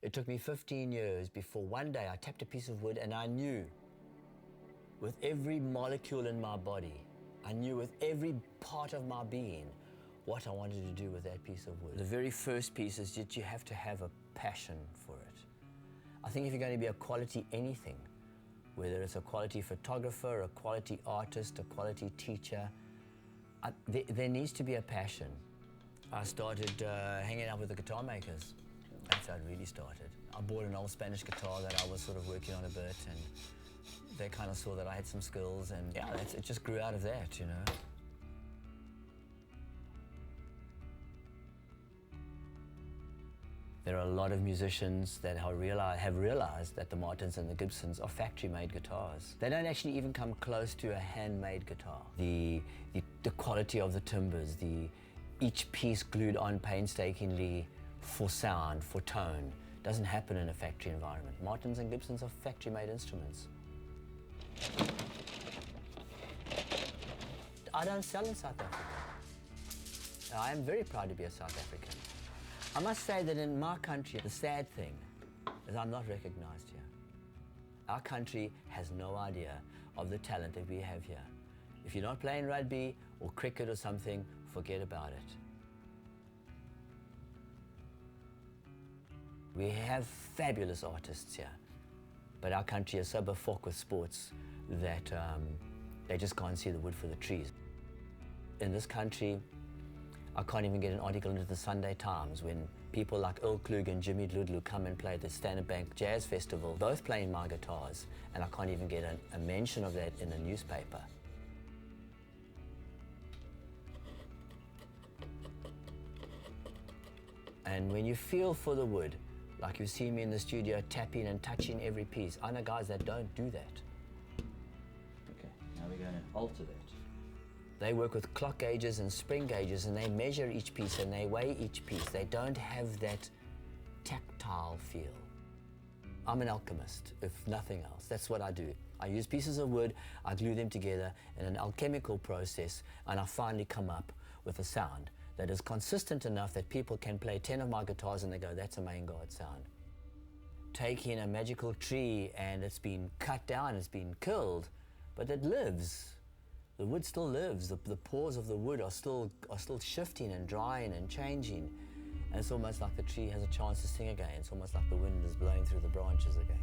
It took me 15 years before one day I tapped a piece of wood and I knew with every molecule in my body, I knew with every part of my being what I wanted to do with that piece of wood. The very first piece is that you have to have a passion for it. I think if you're going to be a quality anything, whether it's a quality photographer, a quality artist, a quality teacher, there needs to be a passion. I started hanging out with the guitar makers. That's how it really started. I bought an old Spanish guitar that I was sort of working on a bit, and they kind of saw that I had some skills, and yeah, it just grew out of that, you know. There are a lot of musicians that have realized that the Martins and the Gibsons are factory-made guitars. They don't actually even come close to a handmade guitar. The quality of the timbers, each piece glued on painstakingly for sound, for tone, doesn't happen in a factory environment. Martins and Gibsons are factory-made instruments. I don't sell in South Africa. I am very proud to be a South African. I must say that in my country, the sad thing is I'm not recognized here. Our country has no idea of the talent that we have here. If you're not playing rugby or cricket or something, forget about it. We have fabulous artists here, but our country is so befuddled with sports that they just can't see the wood for the trees. In this country, I can't even get an article into the Sunday Times when people like Earl Klug and Jimmy Dludlu come and play at the Standard Bank Jazz Festival, both playing my guitars, and I can't even get a mention of that in a newspaper. And when you feel for the wood, like you see me in the studio tapping and touching every piece, I know guys that don't do that. Okay, now we're going to alter that. They work with clock gauges and spring gauges, and they measure each piece and they weigh each piece. They don't have that tactile feel. I'm an alchemist, if nothing else. That's what I do. I use pieces of wood, I glue them together in an alchemical process, and I finally come up with a sound that is consistent enough that people can play 10 of my guitars and they go, that's a Maingard sound. Taking a magical tree and it's been cut down, it's been killed, but it lives. The wood still lives. The pores of the wood are still shifting and drying and changing. And it's almost like the tree has a chance to sing again. It's almost like the wind is blowing through the branches again.